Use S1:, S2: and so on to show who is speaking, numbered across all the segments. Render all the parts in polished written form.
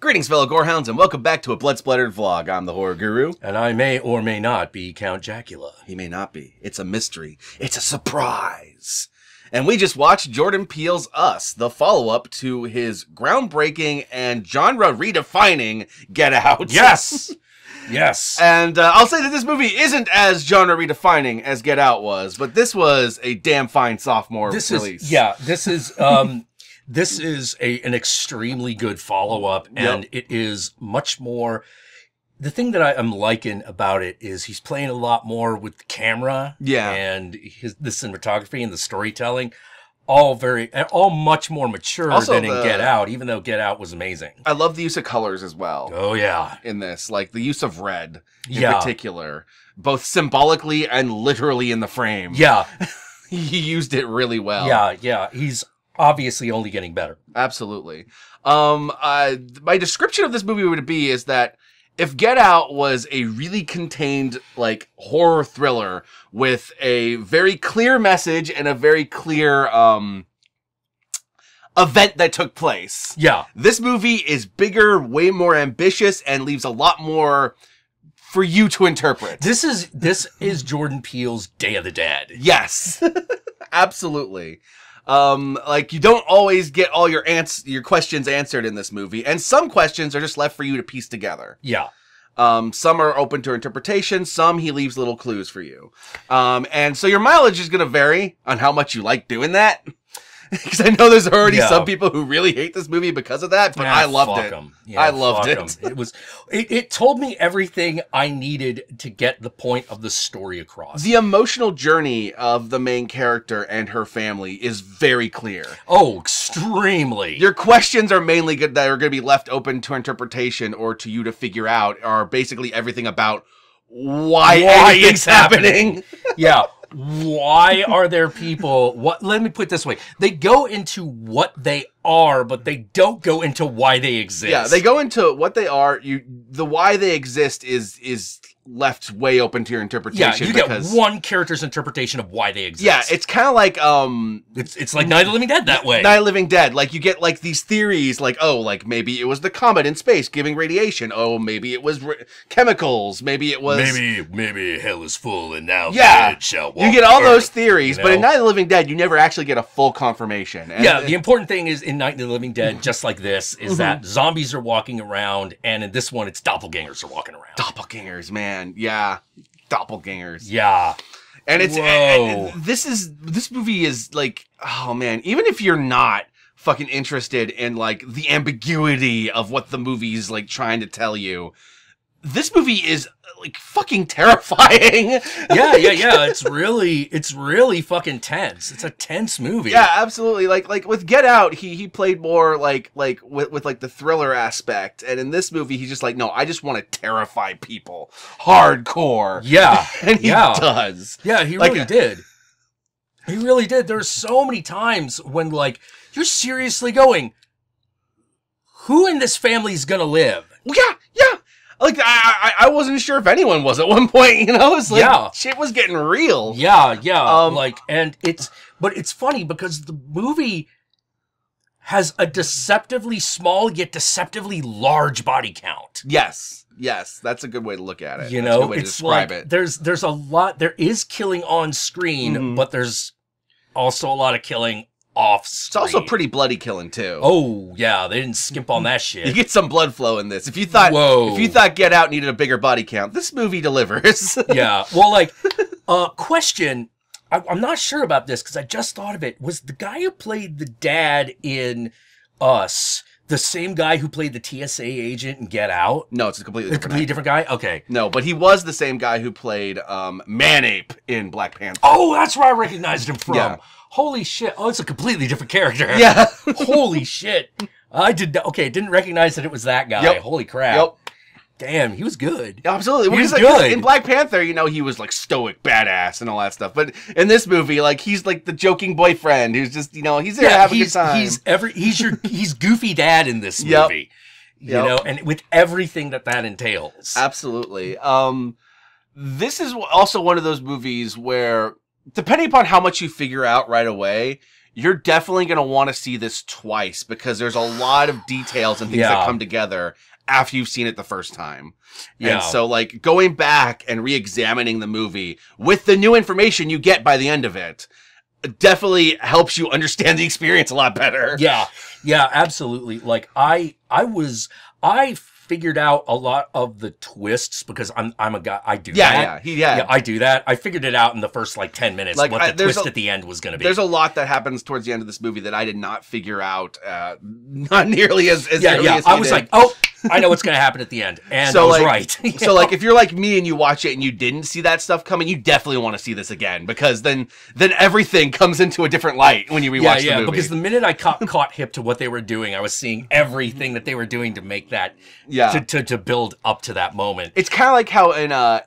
S1: Greetings, fellow gorehounds, and welcome back to a Blood Splattered vlog. I'm the horror guru.
S2: And I may or may not be Count Jackula.
S1: He may not be. It's a mystery. It's a surprise. And we just watched Jordan Peele's Us, the follow-up to his groundbreaking and genre-redefining Get Out.
S2: Yes! Yes.
S1: And I'll say that this movie isn't as genre-redefining as Get Out was, but this was a damn fine sophomore release.
S2: This is an extremely good follow-up, and it is much more... The thing that I'm liking about it is he's playing a lot more with the camera, and the cinematography and the storytelling, all much more mature also, than in Get Out, even though Get Out was amazing.
S1: I love the use of colors as well.
S2: Oh, yeah.
S1: In this, like the use of red in particular, both symbolically and literally in the frame.
S2: Yeah.
S1: He used it really well.
S2: Yeah. He's obviously only getting better.
S1: Absolutely. My description of this movie would be is that if Get Out was a really contained, like, horror thriller with a very clear message and a very clear, event that took place.
S2: Yeah.
S1: This movie is bigger, way more ambitious, and leaves a lot more for you to interpret.
S2: This is Jordan Peele's Day of the Dead.
S1: Yes. Absolutely. Like you don't always get all your questions answered in this movie, and some questions are just left for you to piece together.
S2: Yeah.
S1: Some are open to interpretation, some he leaves little clues for you. And so your mileage is going to vary on how much you like doing that. Because I know there's already some people who really hate this movie because of that, but I loved it.
S2: Yeah,
S1: I loved it.
S2: It told me everything I needed to get the point of the story across.
S1: The emotional journey of the main character and her family is very clear.
S2: Oh, extremely.
S1: Your questions are mainly that are going to be left open to interpretation or to you to figure out are basically everything about why anything's happening.
S2: Yeah. Why are there people? Let me put it this way: they go into what they are, but they don't go into why they exist.
S1: Yeah, they go into what they are. The why they exist is left way open to your interpretation.
S2: Yeah, you get one character's interpretation of why they exist.
S1: Yeah, it's kind of like
S2: it's like Night of the Living Dead that way.
S1: Night of the Living Dead, like you get like these theories, like like maybe it was the comet in space giving radiation. Oh, maybe it was chemicals. Maybe it was
S2: maybe hell is full and now the
S1: dead
S2: shall walk.
S1: You get all those theories,
S2: you know?
S1: But in Night of the Living Dead, you never actually get a full confirmation. And
S2: the important thing is in Night of the Living Dead, just like this, is that zombies are walking around, and in this one, it's doppelgangers are walking around.
S1: Doppelgangers, man. Yeah, doppelgangers.
S2: Yeah,
S1: and it's this movie is like, oh man, even if you're not fucking interested in like the ambiguity of what the movie's like trying to tell you, this movie is like fucking terrifying.
S2: Yeah. It's really fucking tense. It's a tense movie.
S1: Yeah, absolutely. Like with Get Out, he played more like with like the thriller aspect, and in this movie, he's just like, no, I just want to terrify people, hardcore.
S2: Yeah,
S1: and he does.
S2: Yeah, he really did. He really did. There's so many times when like you're seriously going, who in this family is gonna live?
S1: Yeah. Like, I wasn't sure if anyone was at one point, you know? It's like, shit was getting real.
S2: Yeah. But it's funny because the movie has a deceptively small yet deceptively large body count.
S1: Yes, that's a good way to look at it.
S2: You know, it's like, there's a lot, there is killing on screen, but there's also a lot of killing off screen.
S1: It's also pretty bloody killing too.
S2: Oh yeah, they didn't skimp on that shit.
S1: You get some blood flow in this. If you thought Get Out needed a bigger body count, this movie delivers.
S2: Yeah. Well, like, question. I'm not sure about this because I just thought of it. Was the guy who played the dad in Us the same guy who played the TSA agent in Get Out?
S1: No, it's a completely
S2: different guy. Okay.
S1: No, but he was the same guy who played Manape in Black Panther.
S2: Oh, that's where I recognized him from.
S1: Yeah.
S2: Holy shit. Oh, it's a completely different character.
S1: Yeah.
S2: Holy shit. Didn't recognize that it was that guy.
S1: Yep.
S2: Holy crap.
S1: Yep.
S2: Damn, he was good.
S1: Absolutely.
S2: He was good.
S1: In Black Panther, you know, he was like stoic, badass and all that stuff. But in this movie, like, he's like the joking boyfriend who's just, you know, he's there to have a good time.
S2: He's goofy dad in this movie. You know, and with everything that entails.
S1: Absolutely. This is also one of those movies where, depending upon how much you figure out right away, you're definitely going to want to see this twice because there's a lot of details and things that come together after you've seen it the first time. Yeah. And so, like, going back and re-examining the movie with the new information you get by the end of it definitely helps you understand the experience a lot better.
S2: Yeah. Yeah, absolutely. Like, I figured out a lot of the twists because I'm a guy. I do that. Yeah, I do that. I figured it out in the first like 10 minutes. Like, what the twist at the end was going to be.
S1: There's a lot that happens towards the end of this movie that I did not figure out. Not nearly as early as
S2: I was like, oh, I know what's going to happen at the end, and
S1: so,
S2: I was
S1: like,
S2: right.
S1: So, like, if you're like me and you watch it and you didn't see that stuff coming, you definitely want to see this again because then everything comes into a different light when you rewatch the movie.
S2: Because the minute I caught hip to what they were doing, I was seeing everything that they were doing to make that. Yeah. To build up to that moment.
S1: It's kind of like how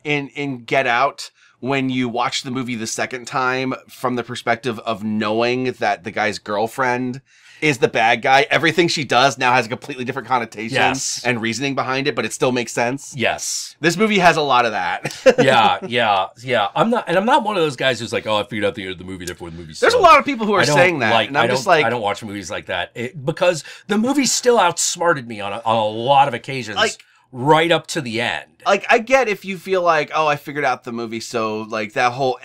S1: in Get Out, when you watch the movie the second time from the perspective of knowing that the guy's girlfriend is the bad guy, everything she does now has a completely different connotation and reasoning behind it, but it still makes sense.
S2: Yes.
S1: This movie has a lot of that.
S2: Yeah. I'm not one of those guys who's like, oh, I figured out the end of the movie, therefore the movie's
S1: There's a lot of people who are saying that, and I'm just like...
S2: I don't watch movies like that, because the movie still outsmarted me on a lot of occasions. Like, right up to the end.
S1: Like, I get if you feel like, oh, I figured out the movie, so, like, that whole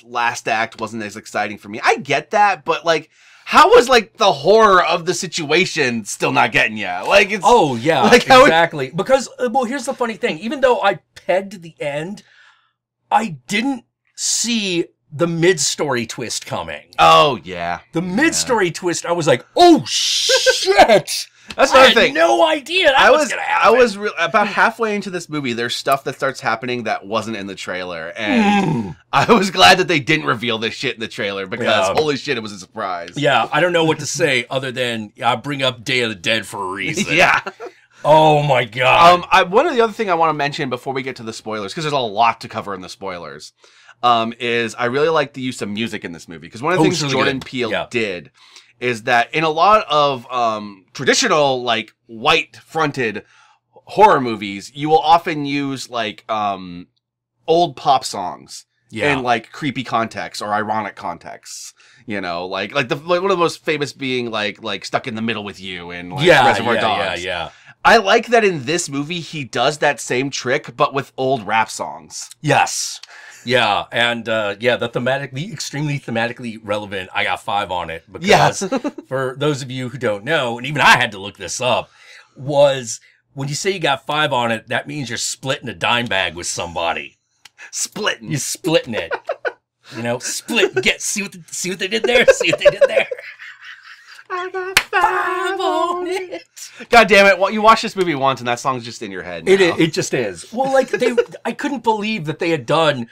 S1: last act wasn't as exciting for me. I get that, but, like, how was, like, the horror of the situation still not getting you? Like, it's...
S2: Oh, yeah, like, exactly. Because, well, here's the funny thing. Even though I pegged the end, I didn't see the mid-story twist coming.
S1: Oh, yeah.
S2: The mid-story twist, I was like, oh, shit!
S1: That's another thing.
S2: I had no idea that was going to happen.
S1: I was about halfway into this movie. There's stuff that starts happening that wasn't in the trailer, and I was glad that they didn't reveal this shit in the trailer because holy shit, it was a surprise.
S2: Yeah, I don't know what to say other than I bring up Day of the Dead for a reason.
S1: Yeah.
S2: Oh my god.
S1: One of the other thing I want to mention before we get to the spoilers, because there's a lot to cover in the spoilers, is I really like the use of music in this movie because one of the things really Jordan Peele did is that in a lot of traditional, like, white-fronted horror movies, you will often use, like, old pop songs in, like, creepy contexts or ironic contexts. You know, like one of the most famous being, like Stuck in the Middle with You and, like, Reservoir Dogs. Yeah. I like that in this movie, he does that same trick, but with old rap songs.
S2: Yes. Yeah, and the extremely thematically relevant, I got 5 on it. Because for those of you who don't know, and even I had to look this up, was when you say you got 5 on it, that means you're splitting a dime bag with somebody.
S1: Splitting.
S2: You're splitting it. You know, split. See what they did there? See what they did there?
S1: I got 5 on it. God damn it. Well, you watch this movie once and that song's just in your head now.
S2: It just is. Well, like, I couldn't believe that they had done...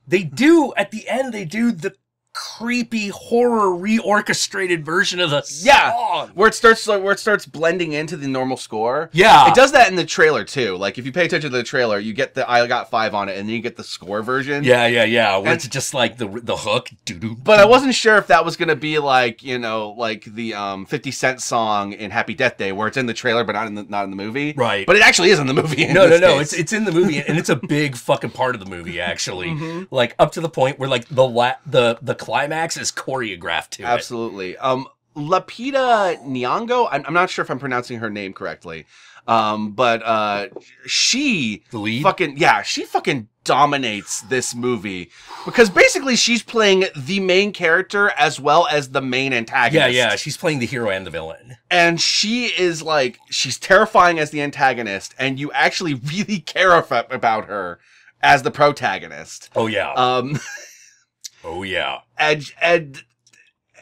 S2: at the end, they do the creepy horror reorchestrated version of the song.
S1: Where it starts blending into the normal score.
S2: Yeah.
S1: It does that in the trailer too. Like if you pay attention to the trailer, you get the I got 5 on it and then you get the score version.
S2: Yeah. Where it's just like the hook. Doo-doo.
S1: But I wasn't sure if that was going to be like, you know, like the 50 Cent song in Happy Death Day where it's in the trailer but not in the movie.
S2: Right.
S1: But it actually is in the movie.
S2: No. It's in the movie and it's a big fucking part of the movie actually. Like up to the point where like the climax is choreographed to
S1: Absolutely. Lupita Nyong'o, I'm not sure if I'm pronouncing her name correctly. But she
S2: the lead?
S1: She fucking dominates this movie because basically she's playing the main character as well as the main antagonist.
S2: Yeah, she's playing the hero and the villain.
S1: And she is like, she's terrifying as the antagonist and you actually really care about her as the protagonist.
S2: Oh yeah. Oh yeah.
S1: And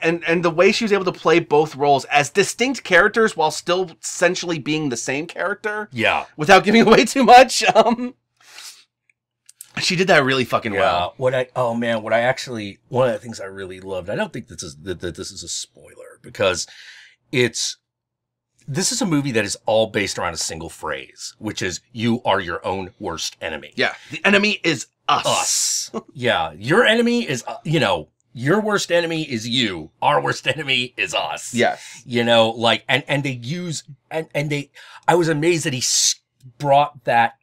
S1: the way she was able to play both roles as distinct characters while still essentially being the same character.
S2: Yeah.
S1: Without giving away too much. She did that really fucking well.
S2: One of the things I really loved, I don't think this is a spoiler because this is a movie that is all based around a single phrase, which is you are your own worst enemy.
S1: Yeah. The enemy is us.
S2: Yeah. Your enemy is, your worst enemy is you. Our worst enemy is us.
S1: Yes.
S2: You know, like, and they use, I was amazed that he brought that,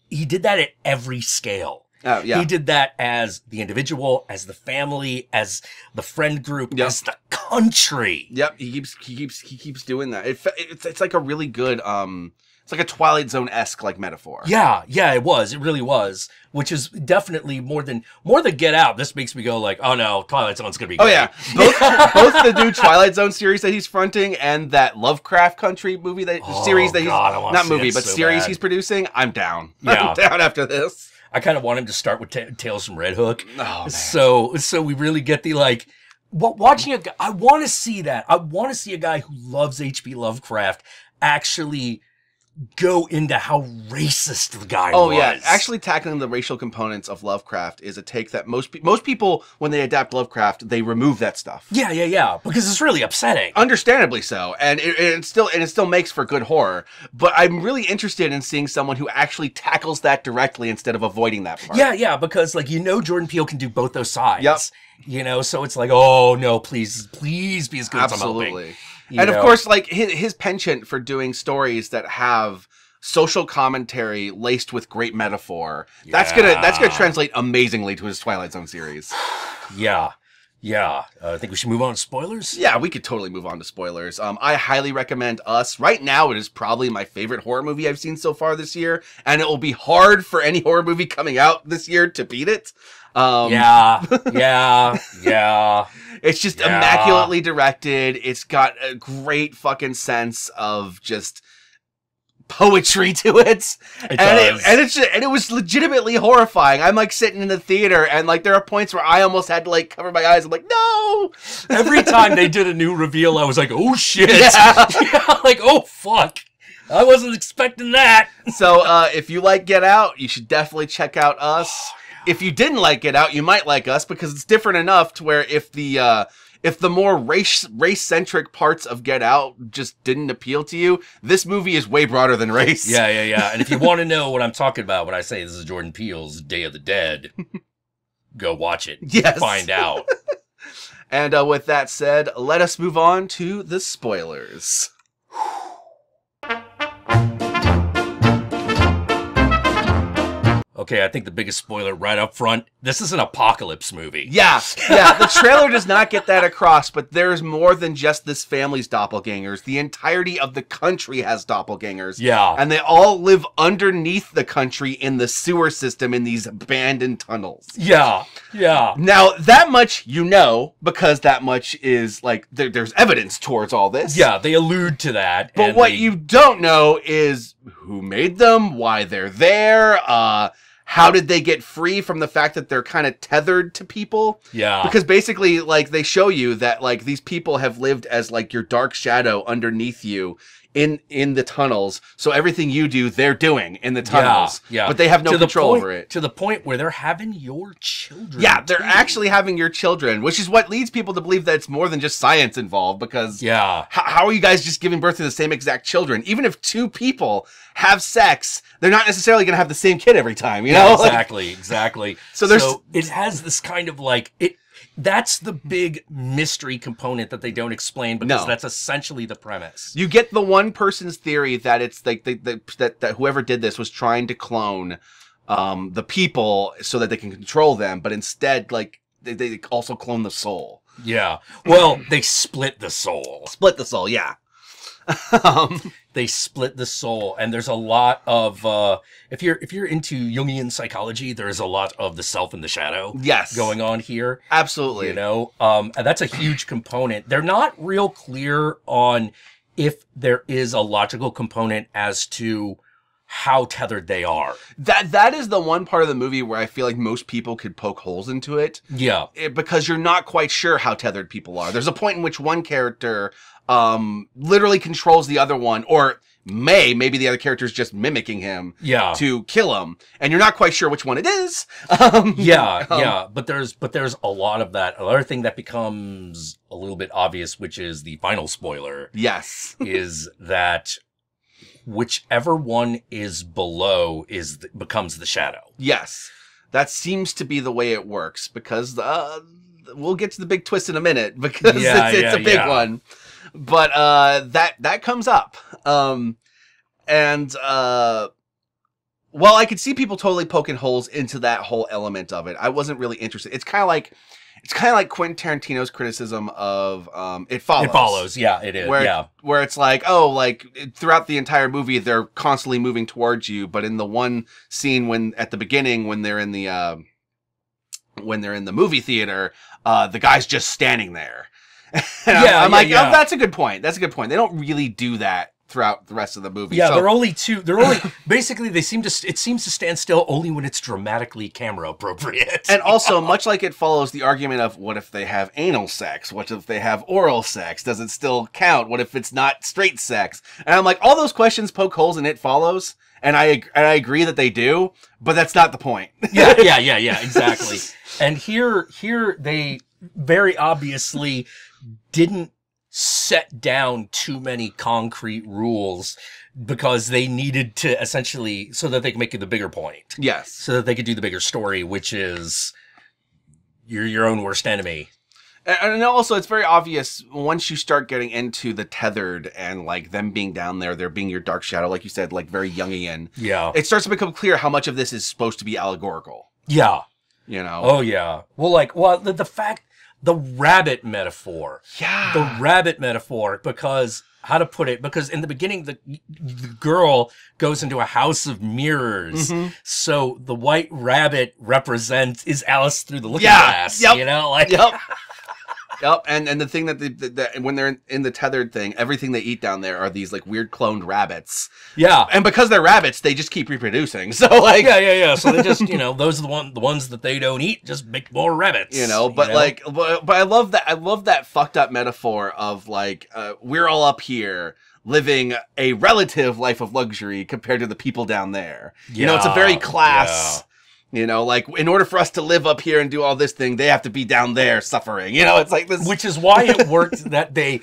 S2: he did that at every scale.
S1: Oh, yeah.
S2: He did that as the individual, as the family, as the friend group, as the country.
S1: Yep, he keeps doing that. It's like a really good it's like a Twilight Zone-esque like metaphor.
S2: Yeah, it was. It really was. Which is definitely more than Get Out. This makes me go like, oh no, Twilight Zone's gonna be great.
S1: Oh yeah, both the new Twilight Zone series that he's fronting and that Lovecraft Country movie series that series he's producing. I'm down. Yeah. I'm down after this.
S2: I kind of want him to start with Tales from Red Hook.
S1: Oh, man.
S2: So we really get the like, watching a guy. I want to see that. I want to see a guy who loves H.P. Lovecraft actually go into how racist the guy was.
S1: Oh yeah, actually tackling the racial components of Lovecraft is a take that most people, when they adapt Lovecraft, they remove that stuff.
S2: Yeah, because it's really upsetting.
S1: Understandably so, and it still makes for good horror. But I'm really interested in seeing someone who actually tackles that directly instead of avoiding that part.
S2: Yeah, because like Jordan Peele can do both those sides. Yep. So it's like, oh no, please be as good as I'm hoping.
S1: Absolutely. And of course, like his penchant for doing stories that have social commentary laced with great metaphor, that's gonna translate amazingly to his Twilight Zone series.
S2: Yeah. I think we should move on to spoilers.
S1: Yeah, we could totally move on to spoilers. I highly recommend Us. Right now, it is probably my favorite horror movie I've seen so far this year, and it will be hard for any horror movie coming out this year to beat it.
S2: Yeah.
S1: It's just immaculately directed. It's got a great fucking sense of just poetry to it. It was legitimately horrifying. I'm like sitting in the theater and like there are points where I almost had to like cover my eyes. I'm like, no.
S2: Every time they did a new reveal, I was like, oh shit. Yeah. Like, oh fuck. I wasn't expecting that.
S1: So if you like Get Out, you should definitely check out Us. If you didn't like Get Out, you might like Us because it's different enough to where if the more race-centric parts of Get Out just didn't appeal to you, this movie is way broader than race.
S2: Yeah. And if you want to know what I'm talking about when I say this is Jordan Peele's Day of the Dead, go watch it.
S1: Yes.
S2: Find out.
S1: And with that said, let us move on to the spoilers.
S2: Okay, I think the biggest spoiler right up front, this is an apocalypse movie.
S1: Yeah, the trailer does not get that across, but there's more than just this family's doppelgangers. The entirety of the country has doppelgangers.
S2: Yeah.
S1: And they all live underneath the country in the sewer system in these abandoned tunnels.
S2: Yeah.
S1: Now, that much you know, because that much is, like, there's evidence towards all this.
S2: Yeah, they allude to that.
S1: But what you don't know is who made them, why they're there, how did they get free from the fact that they're kind of tethered to people?
S2: Yeah.
S1: Because basically, like, they show you that, like, these people have lived as, like, your dark shadow underneath you in the tunnels. So everything you do, they're doing in the tunnels. Yeah. But they have no control over it.
S2: To the point where they're having your children.
S1: Yeah, they're actually having your children, which is what leads people to believe that it's more than just science involved. Because how are you guys just giving birth to the same exact children? Even if two people have sex, they're not necessarily going to have the same kid every time, you know?
S2: Exactly.
S1: So
S2: it has this kind of like that's the big mystery component that they don't explain because that's essentially the premise.
S1: You get the one person's theory that it's like that whoever did this was trying to clone the people so that they can control them, but instead like they also clone the soul.
S2: Yeah. Well, they split the soul.
S1: Yeah.
S2: They split the soul, and there's a lot of if you're into Jungian psychology, there is a lot of the self and the shadow going on here.
S1: Absolutely.
S2: You know, and that's a huge component. They're not real clear on if there is a logical component as to how tethered they are.
S1: That is the one part of the movie where I feel like most people could poke holes into it.
S2: Yeah.
S1: Because you're not quite sure how tethered people are. There's a point in which one character literally controls the other one, or maybe the other character is just mimicking him to kill him, and you're not quite sure which one it is.
S2: But there's a lot of that. Another thing that becomes a little bit obvious, which is the final spoiler.
S1: Yes.
S2: Is that whichever one is below becomes the shadow.
S1: Yes. That seems to be the way it works, because we'll get to the big twist in a minute, because it's a big one. But that comes up. And Well, I could see people totally poking holes into that whole element of it. I wasn't really interested. It's kind of like Quentin Tarantino's criticism of It Follows.
S2: It Follows, yeah, it is.
S1: Where it's like, oh, like throughout the entire movie, they're constantly moving towards you, but in the one scene at the beginning when they're in the movie theater, the guy's just standing there. I'm like, oh, that's a good point. That's a good point. They don't really do that throughout the rest of the movie.
S2: Yeah, they're only basically it seems to stand still only when it's dramatically camera appropriate.
S1: And also, much like It Follows, the argument of what if they have anal sex? What if they have oral sex? Does it still count? What if it's not straight sex? And I'm like, all those questions poke holes in It Follows, and I agree that they do, but that's not the point.
S2: Yeah, exactly. And here they very obviously didn't set down too many concrete rules because they needed to essentially so that they can make the bigger point.
S1: Yes.
S2: So that they could do the bigger story, which is you're your own worst enemy.
S1: And also, it's very obvious once you start getting into the tethered and like them being down there, they're being your dark shadow, like you said, like very Jungian.
S2: Yeah.
S1: It starts to become clear how much of this is supposed to be allegorical.
S2: Yeah.
S1: You know?
S2: Oh, yeah. Well, the fact... The rabbit metaphor.
S1: Yeah.
S2: The rabbit metaphor, because, how to put it, because in the beginning, the girl goes into a house of mirrors. Mm-hmm. So the white rabbit is Alice through the looking glass.
S1: Yep.
S2: You know? Like,
S1: yep. Yep, and the thing that when they're in the tethered thing, everything they eat down there are these like weird cloned rabbits.
S2: Yeah,
S1: and because they're rabbits, they just keep reproducing. So like,
S2: yeah. So they just those are the ones that they don't eat, just make more rabbits.
S1: But I love that. I love that fucked up metaphor of like we're all up here living a relative life of luxury compared to the people down there. Yeah, it's a very class. Yeah. Like, in order for us to live up here and do all this thing, they have to be down there suffering. It's like this.
S2: Which is why it worked that they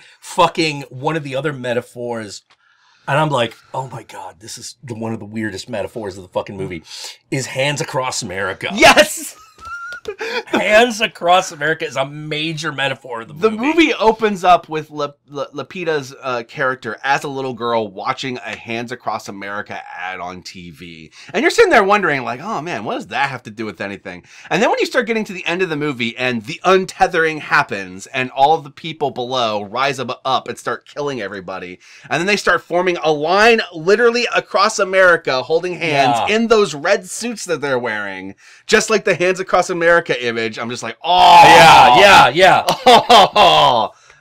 S2: one of the other metaphors, and I'm like, oh my God, this is one of the weirdest metaphors of the fucking movie, is Hands Across America.
S1: Yes!
S2: Hands Across America is a major metaphor of the movie.
S1: The movie opens up with Lupita's character as a little girl watching a Hands Across America ad on TV. And you're sitting there wondering, like, oh man, what does that have to do with anything? And then when you start getting to the end of the movie and the untethering happens and all of the people below rise up and start killing everybody. And then they start forming a line literally across America holding hands in those red suits that they're wearing. Just like the Hands Across America image. I'm just like, oh
S2: yeah.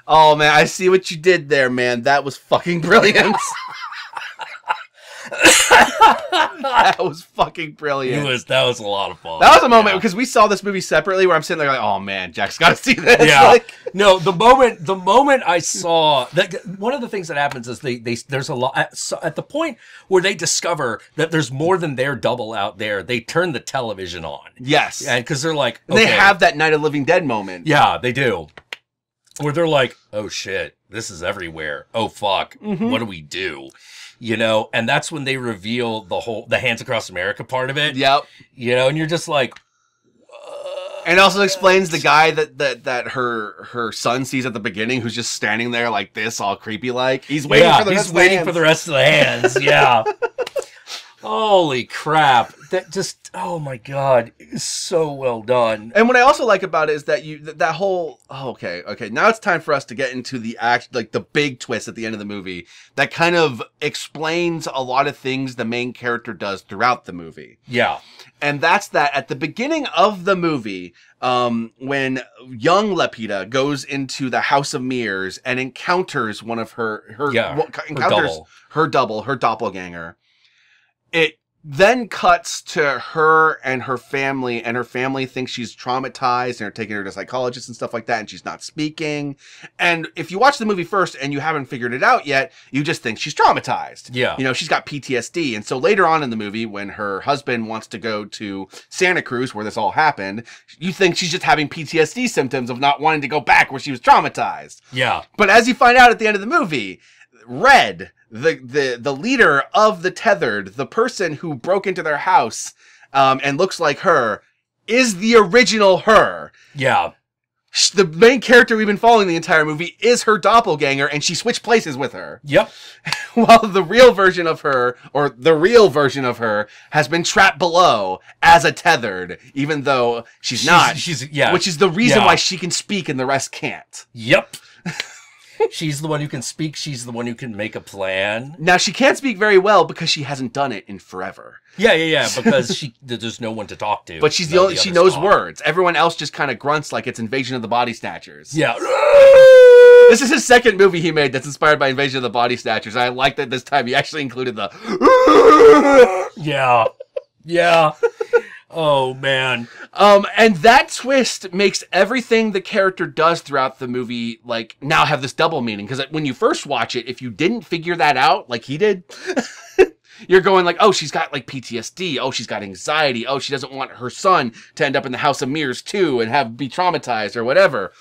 S1: Oh man, I see what you did there, man. That was fucking brilliant. That was fucking brilliant.
S2: That was a lot of fun.
S1: That was a moment because we saw this movie separately where I'm sitting there like, oh man, Jack's got to see this.
S2: Yeah. No, the moment I saw that, one of the things that happens is there's a lot at the point where they discover that there's more than their double out there. They turn the television on.
S1: Yes,
S2: and because they're like, okay.
S1: They have that Night of Living Dead moment.
S2: Yeah, they do. Where they're like, oh shit, this is everywhere. Oh fuck, what do we do? And that's when they reveal the Hands Across America part of it.
S1: Yep.
S2: And you're just like,
S1: and also explains the guy that her son sees at the beginning, who's just standing there like this, all creepy like. He's waiting for the rest of the hands.
S2: He's waiting for the rest of the hands. Yeah. Holy crap. That just, oh my God, it's so well done.
S1: And what I also like about it is that that whole, okay, now it's time for us to get into the the big twist at the end of the movie that kind of explains a lot of things the main character does throughout the movie.
S2: Yeah.
S1: And that's that at the beginning of the movie, when young Lupita goes into the House of Mirrors and encounters one of her doppelganger, it then cuts to her and her family thinks she's traumatized and they're taking her to psychologists and stuff like that, and she's not speaking. And if you watch the movie first and you haven't figured it out yet, you just think she's traumatized.
S2: Yeah.
S1: She's got PTSD. And so later on in the movie, when her husband wants to go to Santa Cruz, where this all happened, you think she's just having PTSD symptoms of not wanting to go back where she was traumatized.
S2: Yeah.
S1: But as you find out at the end of the movie, Red, the leader of the Tethered, the person who broke into their house and looks like her, is the original her.
S2: Yeah.
S1: The main character we've been following the entire movie is her doppelganger, and she switched places with her.
S2: Yep.
S1: While the real version of her, has been trapped below as a tethered, even though she's not. Which is the reason why she can speak and the rest can't.
S2: Yep. She's the one who can speak. She's the one who can make a plan.
S1: Now, she can't speak very well because she hasn't done it in forever.
S2: Yeah. Because there's no one to talk to.
S1: But she's the only. She knows words. Everyone else just kind of grunts like it's Invasion of the Body Snatchers.
S2: Yeah.
S1: This is his second movie he made that's inspired by Invasion of the Body Snatchers. I like that this time he actually included the.
S2: Yeah. Oh, man.
S1: And that twist makes everything the character does throughout the movie, like, now have this double meaning. Because when you first watch it, if you didn't figure that out, like he did, you're going like, oh, she's got, like, PTSD. Oh, she's got anxiety. Oh, she doesn't want her son to end up in the House of Mirrors too and be traumatized or whatever.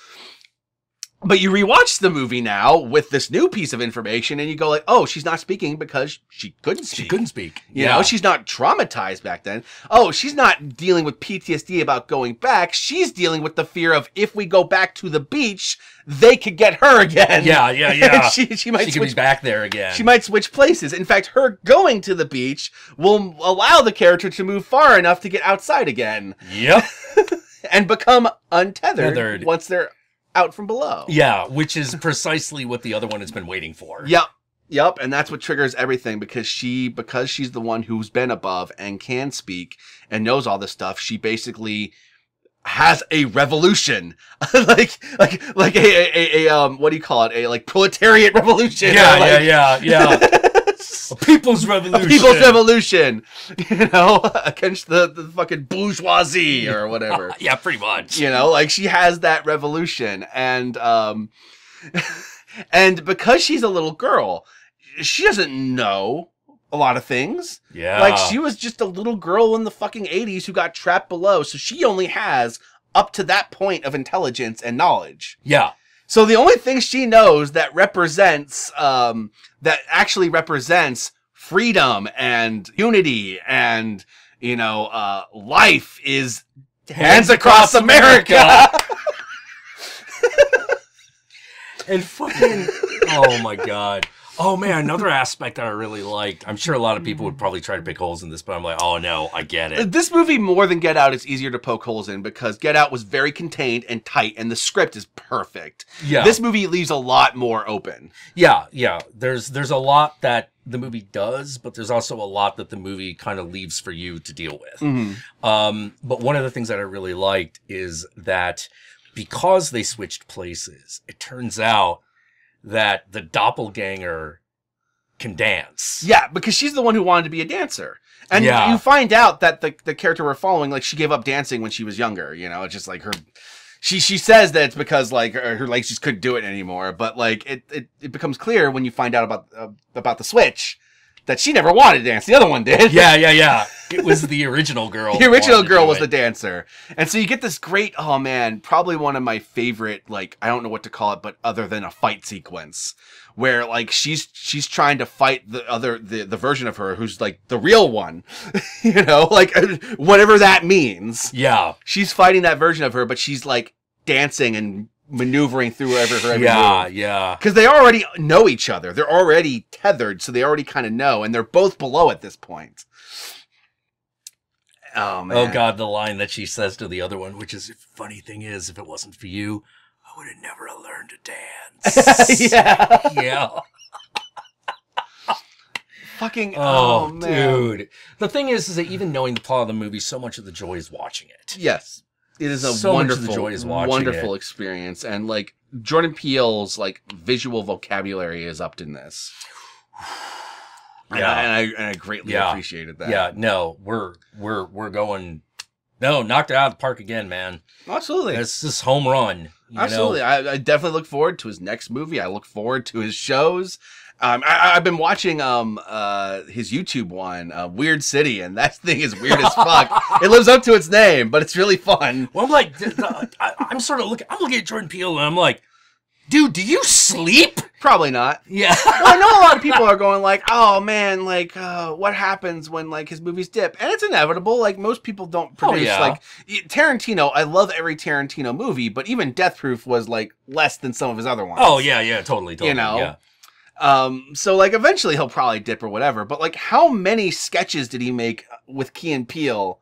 S1: But you rewatch the movie now with this new piece of information and you go like, oh, she's not speaking because she couldn't speak.
S2: She couldn't speak.
S1: You know, she's not traumatized back then. Oh, she's not dealing with PTSD about going back. She's dealing with the fear of if we go back to the beach, they could get her again.
S2: Yeah.
S1: she might
S2: be back there again.
S1: She might switch places. In fact, her going to the beach will allow the character to move far enough to get outside again.
S2: Yep.
S1: And become untethered once they're out from below.
S2: Yeah, which is precisely what the other one has been waiting for.
S1: Yep, and that's what triggers everything because she's the one who's been above and can speak and knows all this stuff. She basically has a revolution, like a what do you call it? A like proletariat revolution.
S2: Yeah. A people's revolution.
S1: A people's revolution, you know, against the fucking bourgeoisie or whatever.
S2: Yeah, pretty much.
S1: You know, like she has that revolution, and and because she's a little girl, she doesn't know a lot of things.
S2: Yeah.
S1: Like she was just a little girl in the fucking 80s who got trapped below, so she only has up to that point of intelligence and knowledge.
S2: Yeah.
S1: So the only thing she knows that actually represents freedom and unity and, you know, life is Hands Across America.
S2: And fucking, oh my God. Oh man, another aspect that I really liked. I'm sure a lot of people would probably try to pick holes in this, but I'm like, oh no, I get it.
S1: This movie, more than Get Out, is easier to poke holes in because Get Out was very contained and tight, and the script is perfect.
S2: Yeah.
S1: This movie leaves a lot more open.
S2: Yeah. There's a lot that the movie does, but there's also a lot that the movie kind of leaves for you to deal with.
S1: Mm-hmm.
S2: But one of the things that I really liked is that because they switched places, it turns out that the doppelganger can dance.
S1: Yeah, because she's the one who wanted to be a dancer. And you find out that the character we're following, like, she gave up dancing when she was younger, you know? It's just like her... She says that it's because, like, her legs just couldn't do it anymore. But, like, it becomes clear when you find out about the switch that she never wanted to dance. The other one did.
S2: Yeah. It was the original girl.
S1: The original girl was the dancer. And so you get this great, oh man, probably one of my favorite, like, I don't know what to call it, but other than a fight sequence where, like, she's trying to fight the version of her who's, like, the real one, you know, like, whatever that means.
S2: Yeah.
S1: She's fighting that version of her, but she's, like, dancing and maneuvering through her every move.
S2: Yeah.
S1: Because they already know each other. They're already tethered, so they already kind of know, and they're both below at this point. Oh, man.
S2: Oh, God, the line that she says to the other one, which is, funny thing is, if it wasn't for you, I would have never learned to dance. Yeah.
S1: Fucking, oh, man.
S2: Dude. The thing is that even knowing the plot of the movie, so much of the joy is watching it.
S1: Yes. It is a wonderful experience. And, like, Jordan Peele's, like, visual vocabulary is upped in this.
S2: Yeah.
S1: And I greatly appreciated that.
S2: Yeah, no, we're going, no, knocked it out of the park again, man.
S1: Absolutely.
S2: It's this home run.
S1: Absolutely. I definitely look forward to his next movie. I look forward to his shows. I've been watching his YouTube one, Weird City, and that thing is weird as fuck. It lives up to its name, but it's really fun.
S2: Well, I'm like, I'm looking at Jordan Peele, and I'm like, dude, do you sleep?
S1: Probably not.
S2: Yeah.
S1: Well, I know a lot of people are going like, oh man, like what happens when like his movies dip? And it's inevitable. Like most people don't produce like Tarantino. I love every Tarantino movie, but even Death Proof was like less than some of his other ones.
S2: Oh yeah, totally.
S1: You know.
S2: Yeah.
S1: So like eventually he'll probably dip or whatever. But like, how many sketches did he make with Key and Peele?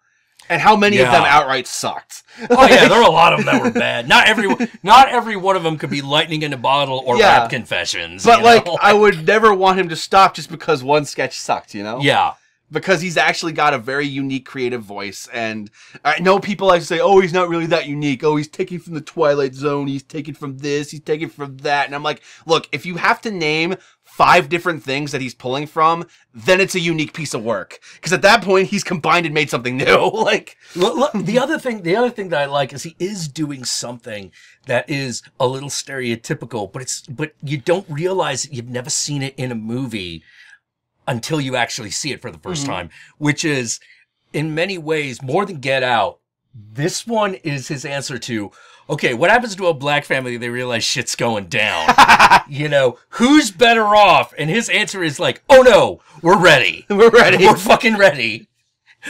S1: And how many of them outright sucked?
S2: Oh yeah, there are a lot of them that were bad. Not every one of them could be lightning in a bottle or rap confessions.
S1: But like, I would never want him to stop just because one sketch sucked, you know?
S2: Yeah.
S1: Because he's actually got a very unique creative voice. And I know people like to say, oh, he's not really that unique. Oh, he's taking from the Twilight Zone. He's taking from this. He's taking from that. And I'm like, look, if you have to name 5 different things that he's pulling from, then it's a unique piece of work. Because at that point, he's combined and made something new. Like,
S2: look, the other thing that I like is he is doing something that is a little stereotypical, but you don't realize that you've never seen it in a movie until you actually see it for the first time, which is in many ways more than Get Out. This one is his answer to, okay, what happens to a black family? They realize shit's going down. You know, who's better off? And his answer is like, oh no, we're ready.
S1: We're ready.
S2: We're fucking ready.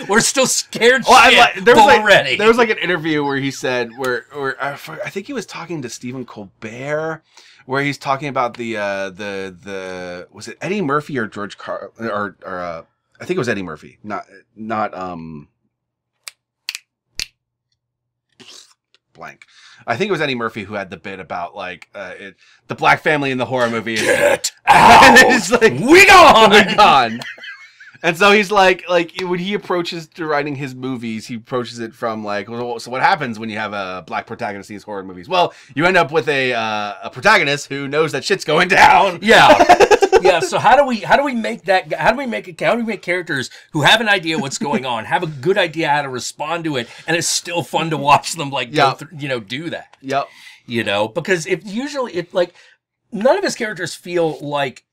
S2: We're still scared shit, but we're ready.
S1: There was like an interview where he said, where I think he was talking to Stephen Colbert, where he's talking about the was it Eddie Murphy or George or I think it was Eddie Murphy, not blank. I think it was Eddie Murphy who had the bit about like the black family in the horror movie.
S2: Get out!
S1: It's like, we gone. And so he's like when he approaches to writing his movies, he approaches it from like, well, so what happens when you have a black protagonist in these horror movies? Well, you end up with a protagonist who knows that shit's going down.
S2: Yeah. Yeah, so how do we make characters who have an idea what's going on, have a good idea how to respond to it, and it's still fun to watch them like go through, do that.
S1: Yep.
S2: Because none of his characters feel like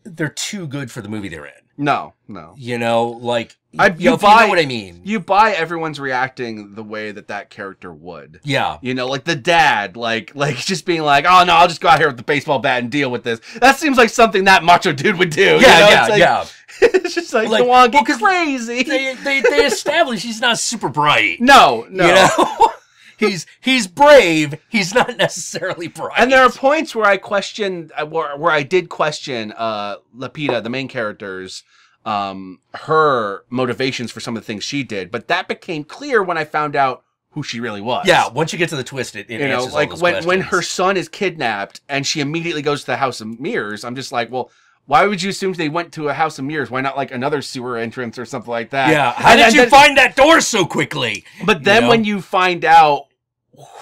S2: they're too good for the movie they're in.
S1: No.
S2: You know what I mean.
S1: You buy everyone's reacting the way that character would.
S2: Yeah.
S1: Like the dad, like just being like, oh no, I'll just go out here with the baseball bat and deal with this. That seems like something that macho dude would do.
S2: Yeah.
S1: It's just like, go on, get crazy.
S2: They establish he's not super bright.
S1: No.
S2: He's brave. He's not necessarily bright.
S1: And there are points where I did question Lupita, the main character's her motivations for some of the things she did, but that became clear when I found out who she really was.
S2: Yeah, once you get to the twist, it answers all those questions.
S1: When her son is kidnapped and she immediately goes to the House of Mirrors, I'm just like, well, why would you assume they went to a House of Mirrors? Why not like another sewer entrance or something like that?
S2: Yeah, how did you find that door so quickly?
S1: But then when you find out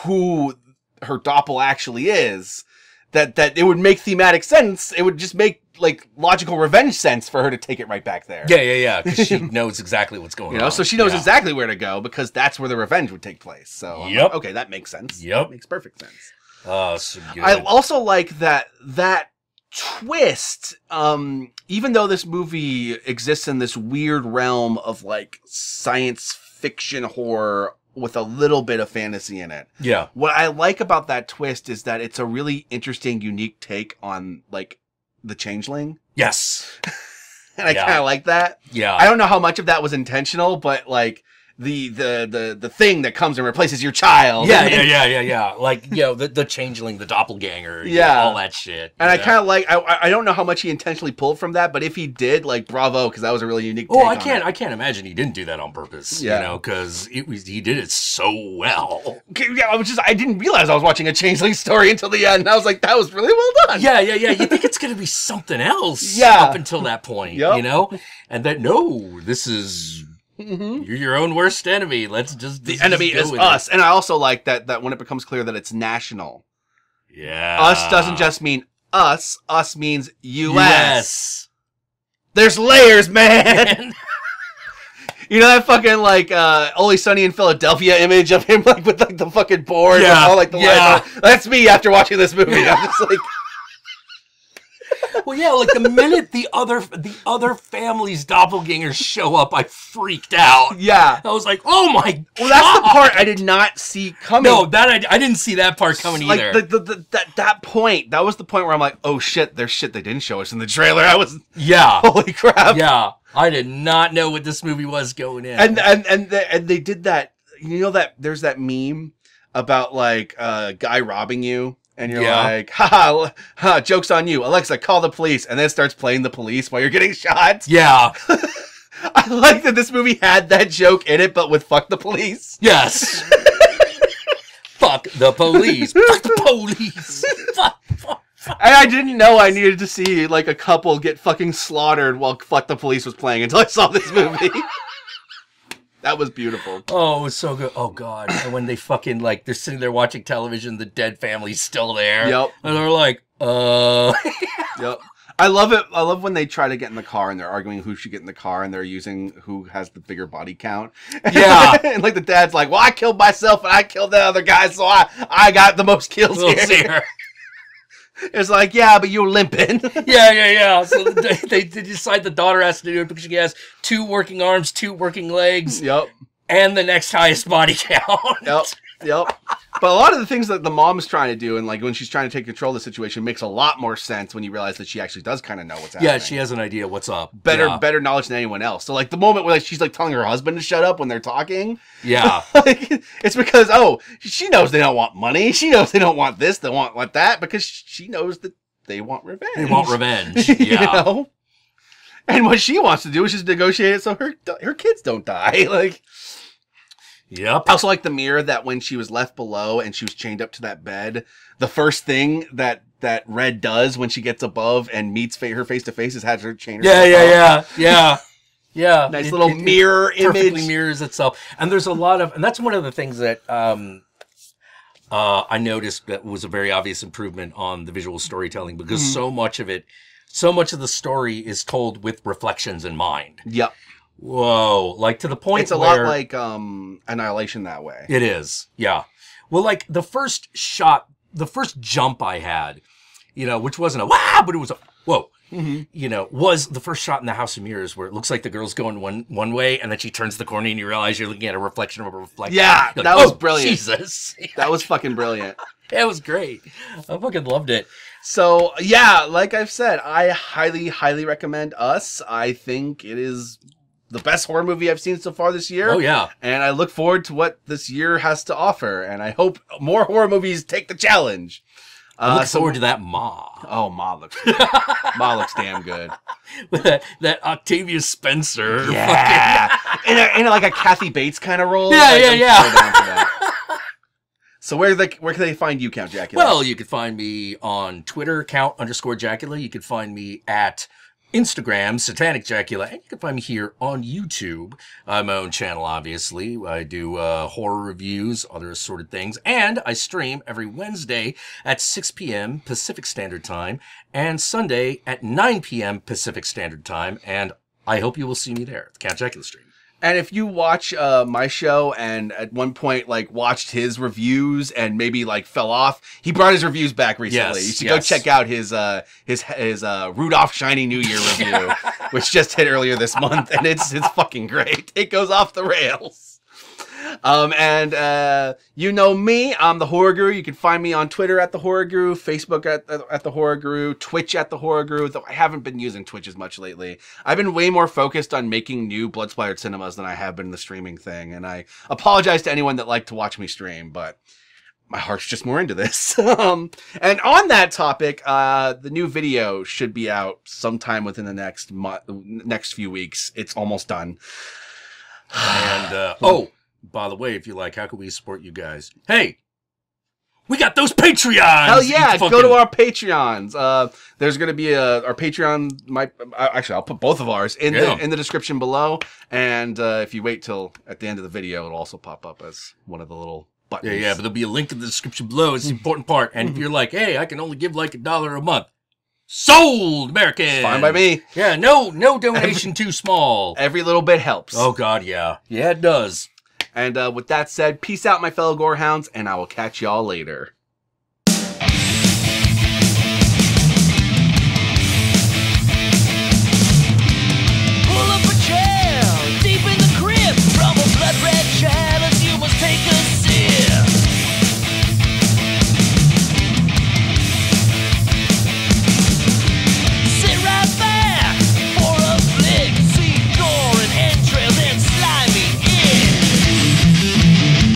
S1: who her doppel actually is, that it would make thematic sense. It would just make like logical revenge sense for her to take it right back there.
S2: Yeah. Because she knows exactly what's going on.
S1: So she knows exactly where to go because that's where the revenge would take place. So I'm like, okay, that makes sense.
S2: Yep,
S1: makes perfect sense.
S2: Oh, so good.
S1: I also like that twist. Even though this movie exists in this weird realm of like science fiction horror with a little bit of fantasy in it.
S2: Yeah.
S1: What I like about that twist is that it's a really interesting, unique take on like the Changeling.
S2: Yes.
S1: And I kind of like that.
S2: Yeah.
S1: I don't know how much of that was intentional, but like the thing that comes and replaces your child.
S2: Yeah. Like, the Changeling, the doppelganger, all that shit.
S1: And I kind of like, I don't know how much he intentionally pulled from that, but if he did, like, bravo, because that was a really unique take
S2: I can't imagine he didn't do that on purpose, because he did it so well.
S1: Yeah, I didn't realize I was watching a Changeling story until the end, and I I was like, that was really well done.
S2: Yeah. You think it's going to be something else up until that point, And then, no, this is... Mm-hmm. You're your own worst enemy. The
S1: enemy is us. And I also like that when it becomes clear that it's national.
S2: Yeah.
S1: Us doesn't just mean us. Us means US. There's layers, man. You know that fucking like Always Sunny in Philadelphia image of him like with like the fucking board and all like the lights. That's me after watching this movie. I'm just like
S2: Well, yeah, like the minute the other family's doppelgangers show up, I freaked out.
S1: Yeah.
S2: I was like, oh my God.
S1: Well, that's the part I did not see coming.
S2: No, I didn't see that part coming either.
S1: Like that point, that was the point where I'm like, oh shit, there's shit they didn't show us in the trailer. I was,
S2: holy crap. Yeah. I did not know what this movie was going in.
S1: And they did that, you know, that there's that meme about like a guy robbing you. And you're like, ha, joke's on you. Alexa, call the police. And then it starts playing the police while you're getting shot.
S2: Yeah.
S1: I like that this movie had that joke in it, but with fuck the police.
S2: Yes. Fuck the police. Fuck the police. Fuck.
S1: And I didn't know I needed to see like a couple get fucking slaughtered while fuck the police was playing until I saw this movie. That was beautiful.
S2: Oh, it was so good. Oh, God. And when they fucking, like, they're sitting there watching television, the dead family's still there.
S1: Yep.
S2: And they're like,
S1: Yep. I love it. I love when they try to get in the car and they're arguing who should get in the car and they're using who has the bigger body count.
S2: Yeah.
S1: And like the dad's like, well, I killed myself and I killed the other guy, so I got the most kills here. It's like, yeah, but you're limping.
S2: Yeah. So they decide the daughter has to do it because she has 2 working arms, 2 working legs.
S1: Yep.
S2: And the next highest body count.
S1: Yep. But a lot of the things that the mom's trying to do, and like when she's trying to take control of the situation, makes a lot more sense when you realize that she actually does kind of know what's happening.
S2: Yeah, she has an idea what's up.
S1: Better knowledge than anyone else. So like the moment where like she's like telling her husband to shut up when they're talking.
S2: Yeah.
S1: Like, it's because, she knows they don't want money. She knows they don't want this, they want that, because she knows that they want revenge.
S2: They want revenge. Yeah.
S1: You know? And what she wants to do is just negotiate it so her kids don't die. Like,
S2: yep.
S1: I also like the mirror that when she was left below and she was chained up to that bed, the first thing that Red does when she gets above and meets her face to face is has her chain herself up.
S2: Yeah.
S1: Nice little mirror image.
S2: Perfectly mirrors itself. And there's a lot of, and that's one of the things that I noticed that was a very obvious improvement on the visual storytelling because so much of the story is told with reflections in mind.
S1: Yep.
S2: Whoa. Like to the point
S1: it's a lot like Annihilation that way.
S2: It is. Yeah. Well, like the first jump I had, you know, which wasn't a wow, but it was a whoa. Mm-hmm. You know, was the first shot in the House of Mirrors where it looks like the girl's going one way and then she turns the corner and you realize you're looking at a reflection of a reflection.
S1: Yeah,
S2: like,
S1: that was brilliant.
S2: Jesus.
S1: That was fucking brilliant.
S2: It was great. I fucking loved it.
S1: So, yeah, like I've said, I highly, highly recommend Us. I think it is the best horror movie I've seen so far this year.
S2: Oh, yeah.
S1: And I look forward to what this year has to offer. And I hope more horror movies take the challenge.
S2: I look forward to that Ma.
S1: Oh, Ma looks good. Ma looks damn good.
S2: With that Octavia Spencer.
S1: Yeah. in like a Kathy Bates kind of role.
S2: Yeah,
S1: like,
S2: yeah.
S1: So down for that. So where can they find you, Count Jackula?
S2: Well, you can find me on Twitter, Count_Jackula. You can find me at Instagram, Satanic Jackula, and you can find me here on YouTube. I have my own channel, obviously. I do horror reviews, other assorted things, and I stream every Wednesday at 6 p.m. Pacific Standard Time and Sunday at 9 p.m. Pacific Standard Time, and I hope you will see me there at the Count Jackula stream.
S1: And if you watch my show and at one point like watched his reviews and maybe like fell off, he brought his reviews back recently. You should go check out his Rudolph Shiny New Year review, which just hit earlier this month, and it's fucking great. It goes off the rails. You know me, I'm the Horror Guru. You can find me on Twitter at the Horror Guru, Facebook at the Horror Guru, Twitch at the Horror Guru, though I haven't been using Twitch as much lately. I've been way more focused on making new Blood Splattered cinemas than I have been in the streaming thing, and I apologize to anyone that liked to watch me stream, but my heart's just more into this. And on that topic, the new video should be out sometime within the next few weeks. It's almost done.
S2: And, by the way, if you like, how can we support you guys? Hey, we got those Patreons!
S1: Hell yeah, go to our Patreons. There's going to be our Patreon, actually, I'll put both of ours in the description below. And if you wait till at the end of the video, it'll also pop up as one of the little buttons.
S2: Yeah, but there'll be a link in the description below. It's the important part. And if you're like, hey, I can only give like $1 a month. Sold, American. It's
S1: fine by me.
S2: Yeah, no donation too small.
S1: Every little bit helps.
S2: Oh, God, yeah. Yeah, it does.
S1: And with that said, peace out, my fellow gorehounds, and I will catch y'all later.